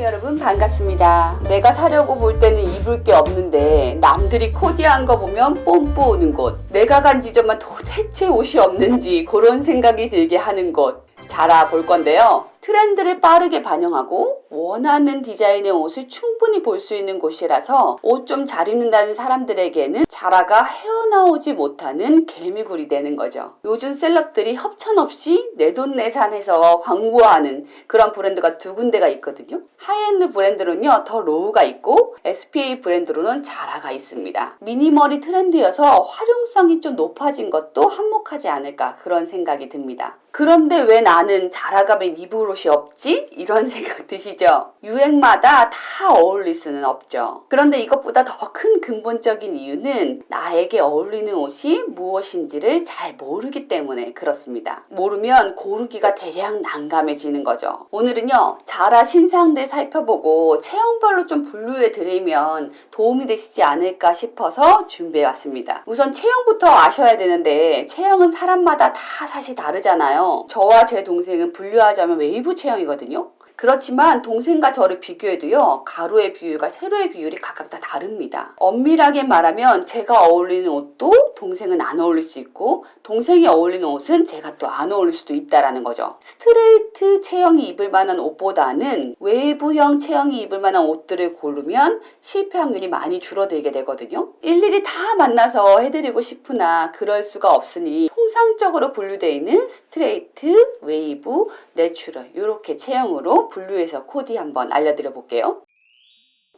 안녕하세요 여러분, 반갑습니다. 내가 사려고 볼 때는 입을 게 없는데 남들이 코디한 거 보면 뽐뿌 오는 곳, 내가 간 지점만 도대체 옷이 없는지 그런 생각이 들게 하는 곳 자라 볼 건데요. 트렌드를 빠르게 반영하고 원하는 디자인의 옷을 충분히 볼 수 있는 곳이라서 옷 좀 잘 입는다는 사람들에게는 자라가 헤어나오지 못하는 개미굴이 되는 거죠. 요즘 셀럽들이 협찬 없이 내돈내산해서 광고하는 그런 브랜드가 두 군데가 있거든요. 하이엔드 브랜드로는요 더 로우가 있고 SPA 브랜드로는 자라가 있습니다. 미니멀이 트렌드여서 활용성이 좀 높아진 것도 한몫하지 않을까 그런 생각이 듭니다. 그런데 왜 나는 자라 가면 입을 옷이 없지? 이런 생각 드시죠? 유행마다 다 어울릴 수는 없죠. 그런데 이것보다 더 큰 근본적인 이유는 나에게 어울리는 옷이 무엇인지를 잘 모르기 때문에 그렇습니다. 모르면 고르기가 대략 난감해지는 거죠. 오늘은요 자라 신상들 살펴보고 체형별로 좀 분류해 드리면 도움이 되시지 않을까 싶어서 준비해 왔습니다. 우선 체형부터 아셔야 되는데 체형은 사람마다 다 사실 다르잖아요. 저와 제 동생은 분류하자면 웨이브 체형이거든요. 그렇지만 동생과 저를 비교해도요 가루의 비율과 세로의 비율이 각각 다 다릅니다. 엄밀하게 말하면 제가 어울리는 옷도 동생은 안 어울릴 수 있고 동생이 어울리는 옷은 제가 또 안 어울릴 수도 있다라는 거죠. 스트레이트 체형이 입을 만한 옷보다는 웨이브형 체형이 입을 만한 옷들을 고르면 실패 확률이 많이 줄어들게 되거든요. 일일이 다 만나서 해드리고 싶으나 그럴 수가 없으니 통상적으로 분류되어 있는 스트레이트, 웨이브, 내추럴 이렇게 체형으로 분류해서 코디 한번 알려드려 볼게요.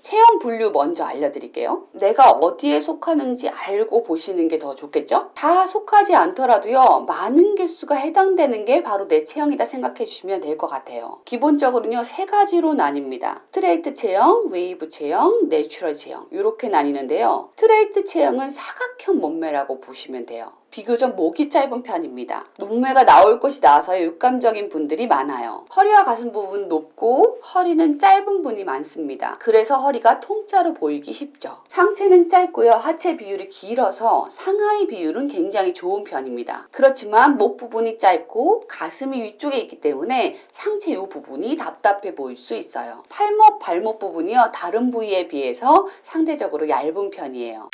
체형 분류 먼저 알려드릴게요. 내가 어디에 속하는지 알고 보시는 게 더 좋겠죠? 다 속하지 않더라도요 많은 개수가 해당되는 게 바로 내 체형이다 생각해 주시면 될 것 같아요. 기본적으로는요 세 가지로 나뉩니다. 스트레이트 체형, 웨이브 체형, 내추럴 체형 이렇게 나뉘는데요. 스트레이트 체형은 사각형 몸매라고 보시면 돼요. 비교적 목이 짧은 편입니다. 몸매가 나올 것이 나와서 육감적인 분들이 많아요. 허리와 가슴 부분 높고 허리는 짧은 분이 많습니다. 그래서 허리가 통짜로 보이기 쉽죠. 상체는 짧고요. 하체 비율이 길어서 상하의 비율은 굉장히 좋은 편입니다. 그렇지만 목 부분이 짧고 가슴이 위쪽에 있기 때문에 상체 이 부분이 답답해 보일 수 있어요. 팔목, 발목 부분이요. 다른 부위에 비해서 상대적으로 얇은 편이에요.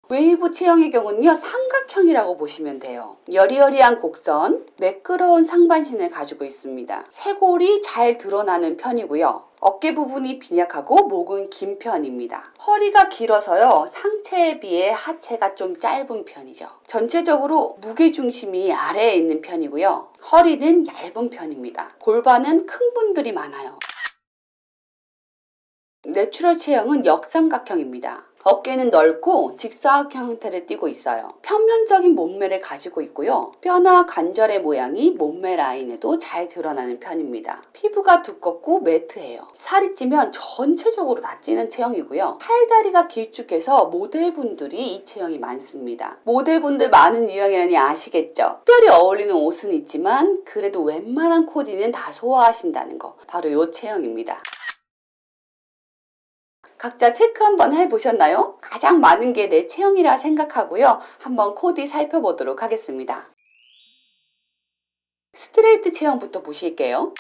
웨이브 체형의 경우는요 삼각형이라고 보시면 돼요. 여리여리한 곡선, 매끄러운 상반신을 가지고 있습니다. 쇄골이 잘 드러나는 편이고요. 어깨 부분이 빈약하고 목은 긴 편입니다. 허리가 길어서요 상체에 비해 하체가 좀 짧은 편이죠. 전체적으로 무게중심이 아래에 있는 편이고요. 허리는 얇은 편입니다. 골반은 큰 분들이 많아요. 내추럴 체형은 역삼각형입니다. 어깨는 넓고 직사각형 형태를 띠고 있어요. 평면적인 몸매를 가지고 있고요. 뼈나 관절의 모양이 몸매 라인에도 잘 드러나는 편입니다. 피부가 두껍고 매트해요. 살이 찌면 전체적으로 다 찌는 체형이고요. 팔다리가 길쭉해서 모델분들이 이 체형이 많습니다. 모델분들 많은 유형이라니 아시겠죠? 특별히 어울리는 옷은 있지만 그래도 웬만한 코디는 다 소화하신다는 거 바로 이 체형입니다. 각자 체크 한번 해보셨나요? 가장 많은 게 내 체형이라 생각하고요. 한번 코디 살펴보도록 하겠습니다. 스트레이트 체형부터 보실게요.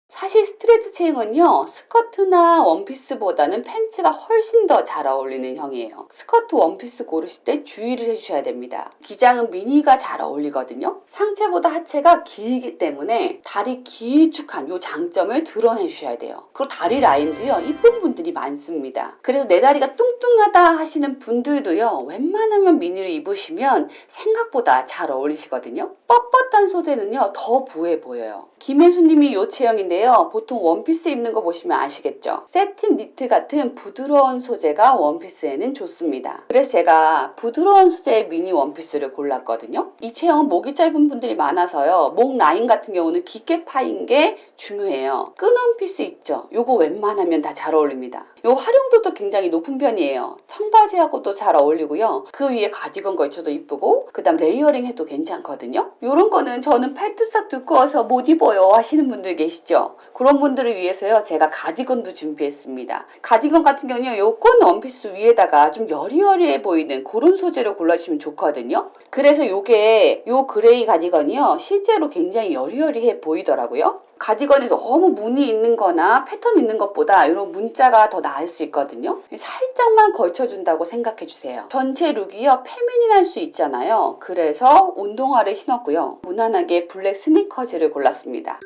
사실 스트레이트 체형은요 스커트나 원피스보다는 팬츠가 훨씬 더 잘 어울리는 형이에요. 스커트 원피스 고르실 때 주의를 해주셔야 됩니다. 기장은 미니가 잘 어울리거든요. 상체보다 하체가 길기 때문에 다리 길쭉한 이 장점을 드러내 주셔야 돼요. 그리고 다리 라인도요 이쁜 분들이 많습니다. 그래서 내 다리가 뚱뚱하다 하시는 분들도요 웬만하면 미니를 입으시면 생각보다 잘 어울리시거든요. 뻣뻣한 소재는요 더 부해 보여요. 김혜수님이 이 체형인데요. 보통 원피스 입는 거 보시면 아시겠죠? 세틴 니트 같은 부드러운 소재가 원피스에는 좋습니다. 그래서 제가 부드러운 소재의 미니 원피스를 골랐거든요. 이 체형은 목이 짧은 분들이 많아서요. 목 라인 같은 경우는 깊게 파인 게 중요해요. 끈 원피스 있죠? 요거 웬만하면 다 잘 어울립니다. 요 활용도도 굉장히 높은 편이에요. 청바지하고도 잘 어울리고요. 그 위에 가디건 걸쳐도 이쁘고 그 다음 레이어링 해도 괜찮거든요. 요런 거는 저는 팔뚝살 두꺼워서 못 입어요 하시는 분들 계시죠? 그런 분들을 위해서요 제가 가디건도 준비했습니다. 가디건 같은 경우는 요 끈 원피스 위에다가 좀 여리여리해 보이는 그런 소재로 골라주시면 좋거든요. 그래서 요게 요 그레이 가디건이요 실제로 굉장히 여리여리해 보이더라고요. 가디건에 너무 무늬 있는 거나 패턴 있는 것보다 이런 문자가 더 나을 수 있거든요. 살짝만 걸쳐준다고 생각해 주세요. 전체 룩이요 페미닌할 수 있잖아요. 그래서 운동화를 신었고요. 무난하게 블랙 스니커즈를 골랐습니다.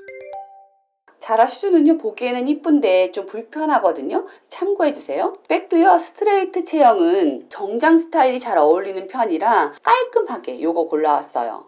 자라 슈즈는요 보기에는 이쁜데 좀 불편하거든요. 참고해주세요. 백도요 스트레이트 체형은 정장 스타일이 잘 어울리는 편이라 깔끔하게 요거 골라왔어요.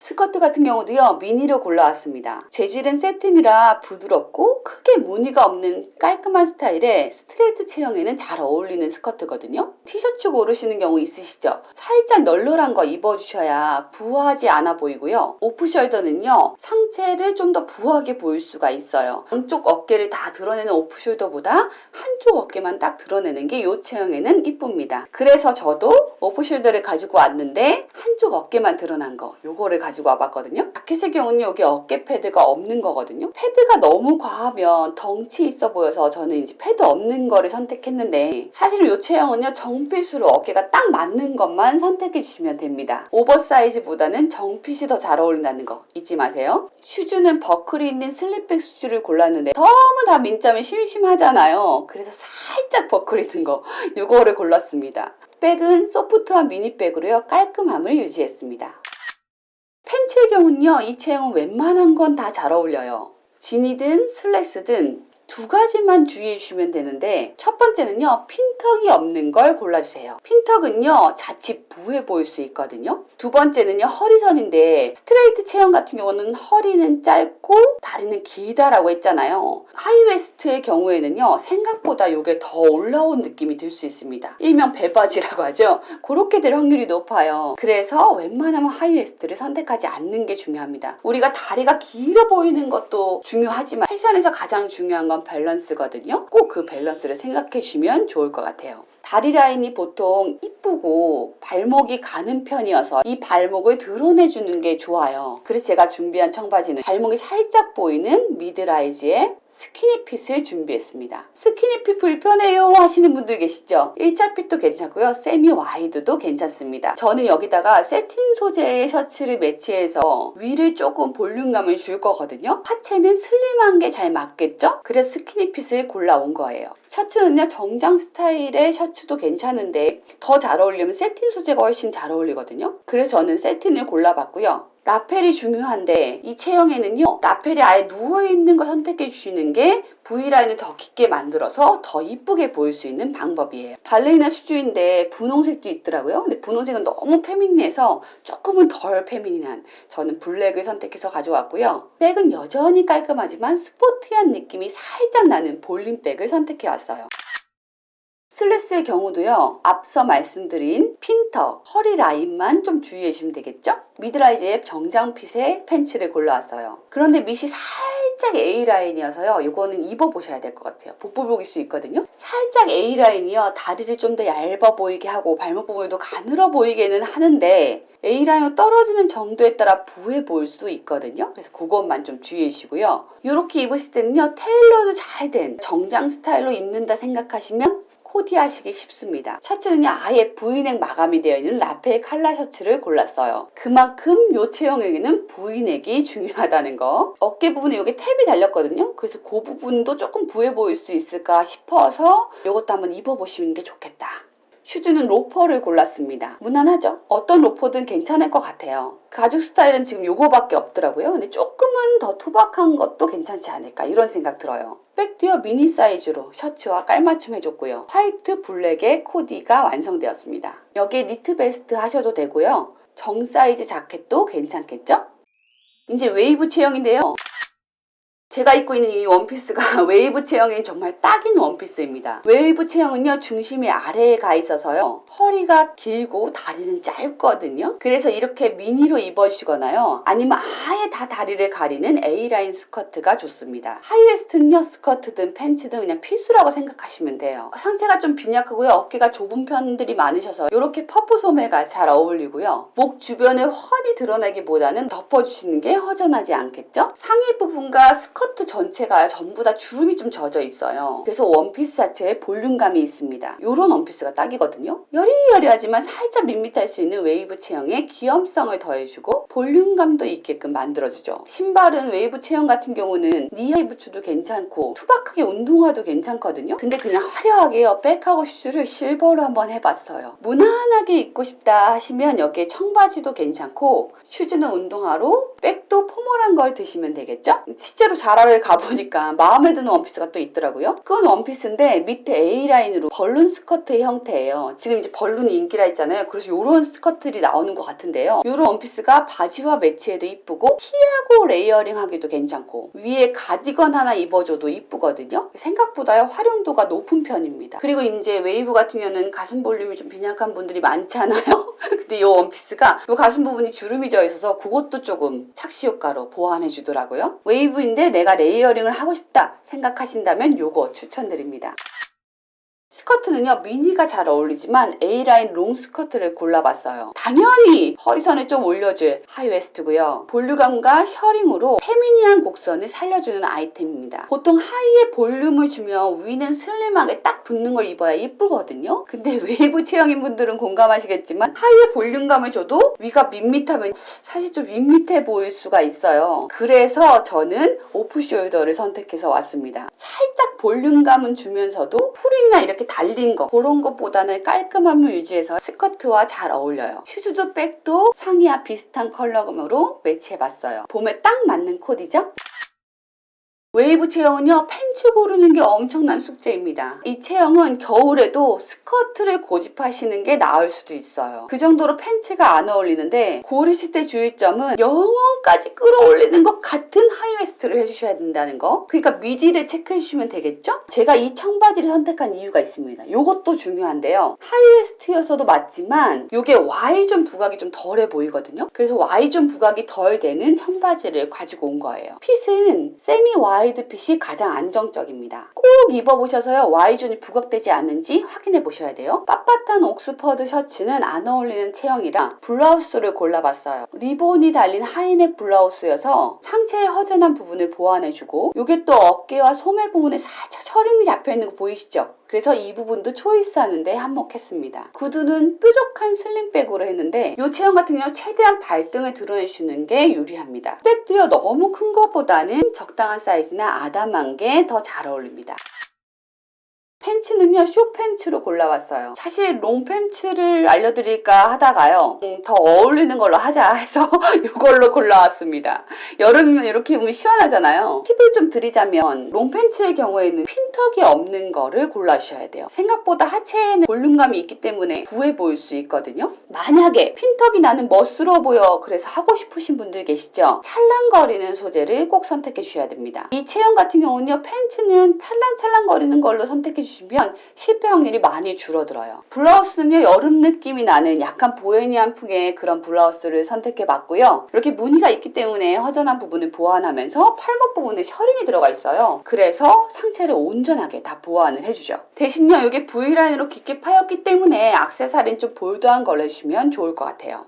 스커트 같은 경우도요 미니로 골라왔습니다. 재질은 세틴이라 부드럽고 크게 무늬가 없는 깔끔한 스타일의 스트레이트 체형에는 잘 어울리는 스커트거든요. 티셔츠 고르시는 경우 있으시죠? 살짝 널널한 거 입어주셔야 부하지 않아 보이고요. 오프숄더는요 상체를 좀 더 부하게 보일 수가 있어요. 양쪽 어깨를 다 드러내는 오프숄더보다 한쪽 어깨만 딱 드러내는 게 이 체형에는 이쁩니다. 그래서 저도 오프숄더를 가지고 왔는데 한쪽 어깨만 드러난 거 요거를 가지고 와봤거든요. 자켓의 경우는 여기 어깨 패드가 없는 거거든요. 패드가 너무 과하면 덩치 있어 보여서 저는 이제 패드 없는 거를 선택했는데 사실 이 체형은요 정핏으로 어깨가 딱 맞는 것만 선택해 주시면 됩니다. 오버사이즈보다는 정핏이 더 잘 어울린다는 거 잊지 마세요. 슈즈는 버클이 있는 슬립백 슈즈를 골랐는데 너무 다 민감이 심심하잖아요. 그래서 살짝 버클 있는 거 요거를 골랐습니다. 백은 소프트한 미니백으로요 깔끔함을 유지했습니다. 팬츠의 경우는요 이 체형은 웬만한 건 다 잘 어울려요. 진이든 슬랙스든 두 가지만 주의해 주시면 되는데 첫 번째는요 핀턱이 없는 걸 골라주세요. 핀턱은요 자칫 부해 보일 수 있거든요. 두 번째는요 허리선인데 스트레이트 체형 같은 경우는 허리는 짧고 다리는 길다라고 했잖아요. 하이웨스트의 경우에는요 생각보다 이게 더 올라온 느낌이 들 수 있습니다. 일명 배바지라고 하죠. 그렇게 될 확률이 높아요. 그래서 웬만하면 하이웨스트를 선택하지 않는 게 중요합니다. 우리가 다리가 길어 보이는 것도 중요하지만 패션에서 가장 중요한 건 밸런스거든요. 꼭 그 밸런스를 생각해 주시면 좋을 것 같아요. 다리 라인이 보통 이쁘고 발목이 가는 편이어서 이 발목을 드러내주는 게 좋아요. 그래서 제가 준비한 청바지는 발목이 살짝 보이는 미드라이즈의 스키니핏을 준비했습니다. 스키니핏 불편해요 하시는 분들 계시죠? 1차 핏도 괜찮고요. 세미 와이드도 괜찮습니다. 저는 여기다가 세틴 소재의 셔츠를 매치해서 위를 조금 볼륨감을 줄 거거든요. 하체는 슬림한 게 잘 맞겠죠? 그래서 스키니핏을 골라온 거예요. 셔츠는요 정장 스타일의 셔츠도 괜찮은데 더 잘 어울리면 세틴 소재가 훨씬 잘 어울리거든요. 그래서 저는 세틴을 골라봤고요. 라펠이 중요한데 이 체형에는요 라펠이 아예 누워있는 걸 선택해 주시는 게 V라인을 더 깊게 만들어서 더 이쁘게 보일 수 있는 방법이에요. 발레리나 슈즈인데 분홍색도 있더라고요. 근데 분홍색은 너무 페미닌해서 조금은 덜 페미닌한 저는 블랙을 선택해서 가져왔고요. 백은 여전히 깔끔하지만 스포티한 느낌이 살짝 나는 볼륨백을 선택해 왔어요. 슬랙스의 경우도요 앞서 말씀드린 핀턱, 허리 라인만 좀 주의해 주시면 되겠죠? 미드라이즈의 정장핏의 팬츠를 골라왔어요. 그런데 밑이 살짝 A라인이어서요 이거는 입어보셔야 될 것 같아요. 복불복일 수 있거든요. 살짝 A라인이요 다리를 좀 더 얇아 보이게 하고 발목 부분도 가늘어 보이게는 하는데 A라인으로 떨어지는 정도에 따라 부해 보일 수도 있거든요. 그래서 그것만 좀 주의해 주시고요. 이렇게 입으실 때는요 테일러도 잘 된 정장 스타일로 입는다 생각하시면 코디하시기 쉽습니다. 셔츠는요 아예 V넥 마감이 되어 있는 라펠 칼라 셔츠를 골랐어요. 그만큼 이 체형에게는 V넥이 중요하다는 거. 어깨 부분에 여기 탭이 달렸거든요. 그래서 그 부분도 조금 부해 보일 수 있을까 싶어서 이것도 한번 입어보시는 게 좋겠다. 슈즈는 로퍼를 골랐습니다. 무난하죠? 어떤 로퍼든 괜찮을 것 같아요. 가죽 스타일은 지금 요거밖에 없더라고요. 근데 조금은 더 투박한 것도 괜찮지 않을까 이런 생각 들어요. 백도요 미니 사이즈로 셔츠와 깔맞춤 해줬고요. 화이트 블랙의 코디가 완성되었습니다. 여기에 니트 베스트 하셔도 되고요. 정 사이즈 자켓도 괜찮겠죠? 이제 웨이브 체형인데요. 제가 입고 있는 이 원피스가 웨이브 체형엔 정말 딱인 원피스입니다. 웨이브 체형은요 중심이 아래에 가 있어서요 허리가 길고 다리는 짧거든요. 그래서 이렇게 미니로 입어주시거나요 아니면 아예 다 다리를 가리는 A라인 스커트가 좋습니다. 하이웨스트는요 스커트든 팬츠든 그냥 필수라고 생각하시면 돼요. 상체가 좀 빈약하고요 어깨가 좁은 편들이 많으셔서 이렇게 퍼프 소매가 잘 어울리고요. 목 주변을 훤히 드러내기보다는 덮어주시는 게 허전하지 않겠죠? 상의 부분과 스커트 스커트 전체가 전부 다 주름이 좀 젖어 있어요. 그래서 원피스 자체에 볼륨감이 있습니다. 이런 원피스가 딱이거든요. 여리여리하지만 살짝 밋밋할 수 있는 웨이브 체형에 귀염성을 더해주고 볼륨감도 있게끔 만들어주죠. 신발은 웨이브 체형 같은 경우는 니하이 부츠도 괜찮고 투박하게 운동화도 괜찮거든요. 근데 그냥 화려하게요. 백하고 슈즈를 실버로 한번 해봤어요. 무난하게 입고 싶다 하시면 여기에 청바지도 괜찮고 슈즈는 운동화로 백도 포멀한 걸 드시면 되겠죠? 실제로 자라를 가보니까 마음에 드는 원피스가 또 있더라고요. 그건 원피스인데 밑에 A라인으로 벌룬 스커트의 형태예요. 지금 이제 벌룬이 인기라 했잖아요. 그래서 이런 스커트들이 나오는 것 같은데요. 이런 원피스가 바지와 매치해도 이쁘고 티하고 레이어링 하기도 괜찮고 위에 가디건 하나 입어줘도 이쁘거든요. 생각보다 활용도가 높은 편입니다. 그리고 이제 웨이브 같은 경우는 가슴 볼륨이 좀 빈약한 분들이 많잖아요. 근데 이 원피스가 이 가슴 부분이 주름이 져 있어서 그것도 조금 착시 효과로 보완해 주더라고요. 웨이브인데 내가 레이어링을 하고 싶다 생각하신다면 이거 추천드립니다. 스커트는요 미니가 잘 어울리지만 A라인 롱 스커트를 골라봤어요. 당연히 허리선을 좀 올려줄 하이웨스트고요. 볼륨감과 셔링으로 페미니한 곡선을 살려주는 아이템입니다. 보통 하이에 볼륨을 주면 위는 슬림하게 딱 붙는 걸 입어야 예쁘거든요. 근데 웨이브 체형인 분들은 공감하시겠지만 하이에 볼륨감을 줘도 위가 밋밋하면 사실 좀 밋밋해 보일 수가 있어요. 그래서 저는 오프숄더를 선택해서 왔습니다. 살짝 볼륨감은 주면서도 프린이나 이렇게 달린 거 그런 것보다는 깔끔함을 유지해서 스커트와 잘 어울려요. 슈즈도 백도 상의와 비슷한 컬러감으로 매치해봤어요. 봄에 딱 맞는 코디죠? 웨이브 체형은요 팬츠 고르는 게 엄청난 숙제입니다. 이 체형은 겨울에도 스커트를 고집하시는 게 나을 수도 있어요. 그 정도로 팬츠가 안 어울리는데 고르실 때 주의점은 영혼까지 끌어올리는 것 같은 하이웨스트를 해주셔야 된다는 거. 그러니까 미디를 체크해 주시면 되겠죠? 제가 이 청바지를 선택한 이유가 있습니다. 이것도 중요한데요. 하이웨스트여서도 맞지만 이게 Y존 부각이 좀 덜해 보이거든요. 그래서 Y존 부각이 덜 되는 청바지를 가지고 온 거예요. 핏은 세미 와이드 핏이 가장 안정적입니다. 꼭 입어보셔서요 Y존이 부각되지 않는지 확인해 보셔야 돼요. 빳빳한 옥스퍼드 셔츠는 안 어울리는 체형이라 블라우스를 골라봤어요. 리본이 달린 하이넥 블라우스여서 상체의 허전한 부분을 보완해주고 이게 또 어깨와 소매 부분에 살짝 셔링이 잡혀있는 거 보이시죠? 그래서 이 부분도 초이스하는데 한몫했습니다. 구두는 뾰족한 슬림백으로 했는데 이 체형 같은 경우 최대한 발등을 드러내주는 게 유리합니다. 백도요 너무 큰 것보다는 적당한 사이즈나 아담한 게 더 잘 어울립니다. 팬츠는요 숏팬츠로 골라왔어요. 사실 롱팬츠를 알려드릴까 하다가요 더 어울리는 걸로 하자 해서 이걸로 골라왔습니다. 여름이면 이렇게 입으면 시원하잖아요. 팁을 좀 드리자면 롱팬츠의 경우에는 핀턱이 없는 거를 골라주셔야 돼요. 생각보다 하체에는 볼륨감이 있기 때문에 부해 보일 수 있거든요. 만약에 핀턱이 나는 멋스러워 보여 그래서 하고 싶으신 분들 계시죠? 찰랑거리는 소재를 꼭 선택해 주셔야 됩니다. 이 체형 같은 경우는요 팬츠는 찰랑찰랑거리는 걸로 선택해 주시면 실패 확률이 많이 줄어들어요. 블라우스는요 여름 느낌이 나는 약간 보헤미안 풍의 그런 블라우스를 선택해 봤고요. 이렇게 무늬가 있기 때문에 허전한 부분을 보완하면서 팔목 부분에 셔링이 들어가 있어요. 그래서 상체를 온전하게 다 보완을 해주죠. 대신요 이게 V라인으로 깊게 파였기 때문에 액세서리는 좀 볼드한 걸 해주시면 좋을 것 같아요.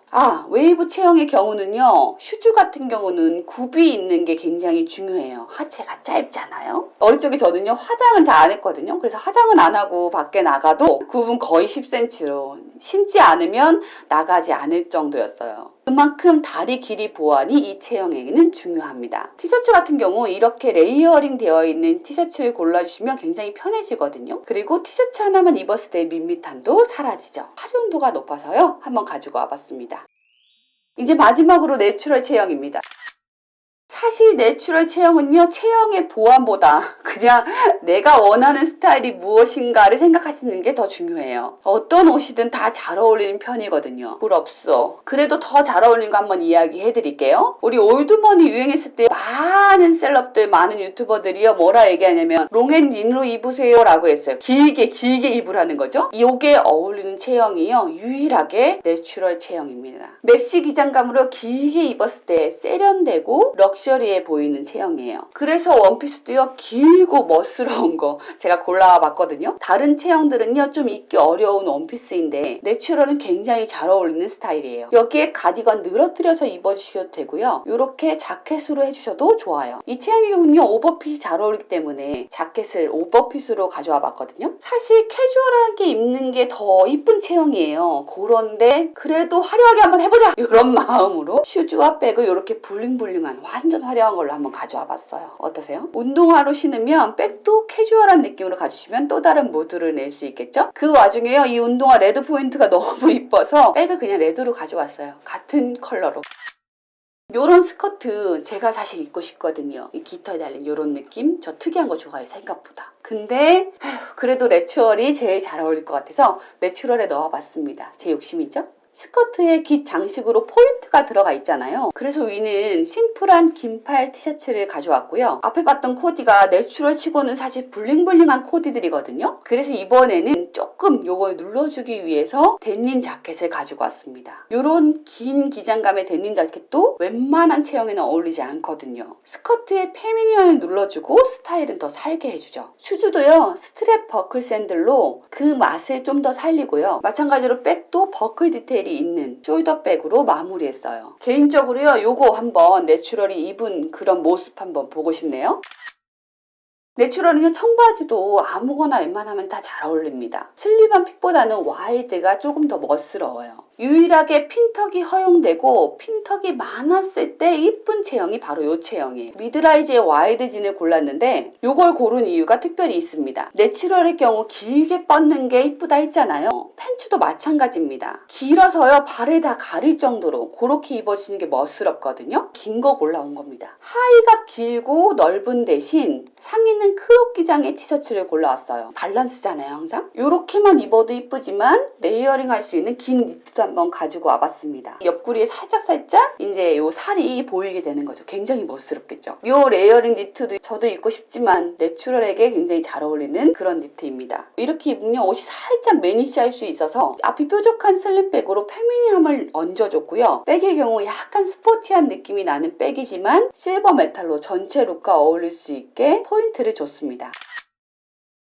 웨이브 체형의 경우는요 슈즈 같은 경우는 굽이 있는 게 굉장히 중요해요. 하체가 짧잖아요. 어릴 적에 저는요 화장은 잘 안 했거든요. 그래서 화장은 안 하고 밖에 나가도 굽은 거의 10cm로 신지 않으면 나가지 않을 정도였어요. 그만큼 다리 길이 보완이 이 체형에게는 중요합니다. 티셔츠 같은 경우 이렇게 레이어링 되어 있는 티셔츠를 골라주시면 굉장히 편해지거든요. 그리고 티셔츠 하나만 입었을 때 밋밋함도 사라지죠. 활용도가 높아서요 한번 가지고 와봤습니다. 이제 마지막으로 내추럴 체형입니다. 사실 내추럴 체형은요 체형의 보완보다 그냥 내가 원하는 스타일이 무엇인가를 생각하시는 게 더 중요해요. 어떤 옷이든 다 잘 어울리는 편이거든요. 부럽소. 그래도 더 잘 어울리는 거 한번 이야기해 드릴게요. 우리 올드머니 유행했을 때 많은 셀럽들 많은 유튜버들이요 뭐라 얘기하냐면 롱앤린으로 입으세요 라고 했어요. 길게 입으라는 거죠. 이게 어울리는 체형이요 유일하게 내추럴 체형입니다. 맥시 기장감으로 길게 입었을 때 세련되고 럭셔 럭셔리해 보이는 체형이에요. 그래서 원피스도요, 길고 멋스러운 거 제가 골라봤거든요. 다른 체형들은요, 좀 입기 어려운 원피스인데 내추럴은 굉장히 잘 어울리는 스타일이에요. 여기에 가디건 늘어뜨려서 입어주셔도 되고요. 이렇게 자켓으로 해주셔도 좋아요. 이 체형의 경우는요, 오버핏이 잘 어울리기 때문에 자켓을 오버핏으로 가져와 봤거든요. 사실 캐주얼하게 입는 게 더 이쁜 체형이에요. 그런데 그래도 화려하게 한번 해보자! 이런 마음으로 슈즈와 백을 이렇게 블링블링한 완전 화려한 걸로 한번 가져와 봤어요. 어떠세요? 운동화로 신으면 백도 캐주얼한 느낌으로 가주시면 또 다른 무드를 낼 수 있겠죠? 그 와중에요, 이 운동화 레드 포인트가 너무 이뻐서 백을 그냥 레드로 가져왔어요. 같은 컬러로. 요런 스커트 제가 사실 입고 싶거든요. 이 깃털 달린 요런 느낌? 저 특이한 거 좋아해요, 생각보다. 근데 그래도 내추럴이 제일 잘 어울릴 것 같아서 내추럴에 넣어봤습니다. 제 욕심이죠? 스커트에 깃 장식으로 포인트가 들어가 있잖아요. 그래서 위는 심플한 긴팔 티셔츠를 가져왔고요. 앞에 봤던 코디가 내추럴 치고는 사실 블링블링한 코디들이거든요. 그래서 이번에는 조금 요걸 눌러주기 위해서 데님 자켓을 가지고 왔습니다. 요런 긴 기장감의 데님 자켓도 웬만한 체형에는 어울리지 않거든요. 스커트에 페미니함을 눌러주고 스타일은 더 살게 해주죠. 슈즈도요, 스트랩 버클 샌들로 그 맛을 좀 더 살리고요. 마찬가지로 백도 버클 디테일 있는 숄더백으로 마무리했어요. 개인적으로요, 요거 한번 내추럴이 입은 그런 모습 한번 보고 싶네요. 내추럴은요, 청바지도 아무거나 웬만하면 다 잘 어울립니다. 슬립한 핏보다는 와이드가 조금 더 멋스러워요. 유일하게 핀턱이 허용되고 핀턱이 많았을 때 이쁜 체형이 바로 이 체형이에요. 미드라이즈의 와이드 진을 골랐는데 이걸 고른 이유가 특별히 있습니다. 내추럴의 경우 길게 뻗는 게 이쁘다 했잖아요. 팬츠도 마찬가지입니다. 길어서요, 발을 다 가릴 정도로 그렇게 입어주는 게 멋스럽거든요. 긴 거 골라온 겁니다. 하의가 길고 넓은 대신 상의는 크롭 기장의 티셔츠를 골라왔어요. 밸런스잖아요, 항상. 이렇게만 입어도 이쁘지만 레이어링 할 수 있는 긴 니트도 한번 가지고 와봤습니다. 옆구리에 살짝살짝 이제 요 살이 보이게 되는 거죠. 굉장히 멋스럽겠죠. 요 레이어링 니트도 저도 입고 싶지만 내추럴에게 굉장히 잘 어울리는 그런 니트입니다. 이렇게 입으면 옷이 살짝 매니시할 수 있어서 앞이 뾰족한 슬림백으로 페미니함을 얹어줬고요. 백의 경우 약간 스포티한 느낌이 나는 백이지만 실버 메탈로 전체 룩과 어울릴 수 있게 포인트를 줬습니다.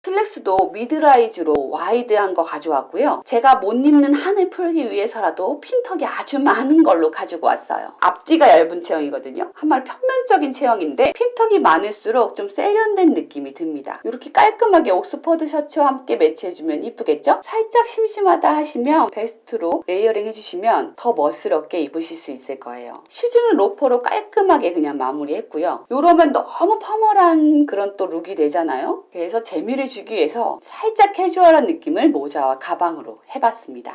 슬랙스도 미드라이즈로 와이드한 거 가져왔고요. 제가 못 입는 한을 풀기 위해서라도 핀턱이 아주 많은 걸로 가지고 왔어요. 앞뒤가 얇은 체형이거든요. 한마디 평면적인 체형인데 핀턱이 많을수록 좀 세련된 느낌이 듭니다. 이렇게 깔끔하게 옥스퍼드 셔츠와 함께 매치해주면 이쁘겠죠? 살짝 심심하다 하시면 베스트로 레이어링 해주시면 더 멋스럽게 입으실 수 있을 거예요. 슈즈는 로퍼로 깔끔하게 그냥 마무리했고요. 이러면 너무 포멀한 그런 또 룩이 되잖아요. 그래서 재미를 주기 위해서 살짝 캐주얼한 느낌을 모자와 가방으로 해봤습니다.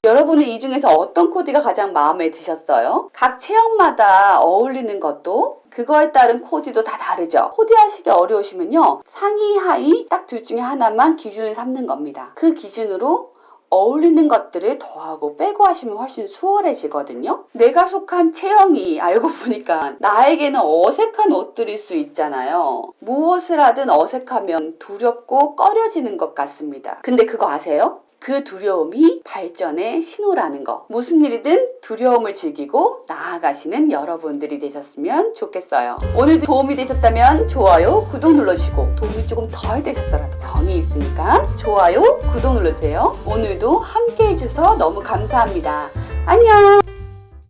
여러분은 이 중에서 어떤 코디가 가장 마음에 드셨어요? 각 체형마다 어울리는 것도 그거에 따른 코디도 다 다르죠. 코디하시기 어려우시면요, 상의 하의 딱 둘 중에 하나만 기준을 삼는 겁니다. 그 기준으로 어울리는 것들을 더하고 빼고 하시면 훨씬 수월해지거든요. 내가 속한 체형이 알고 보니까 나에게는 어색한 옷들일 수 있잖아요. 무엇을 하든 어색하면 두렵고 꺼려지는 것 같습니다. 근데 그거 아세요? 그 두려움이 발전의 신호라는 거. 무슨 일이든 두려움을 즐기고 나아가시는 여러분들이 되셨으면 좋겠어요. 오늘도 도움이 되셨다면 좋아요, 구독 눌러주시고 도움이 조금 덜 되셨더라도 정이 있으니까 좋아요, 구독 눌러주세요. 오늘도 함께 해주셔서 너무 감사합니다. 안녕!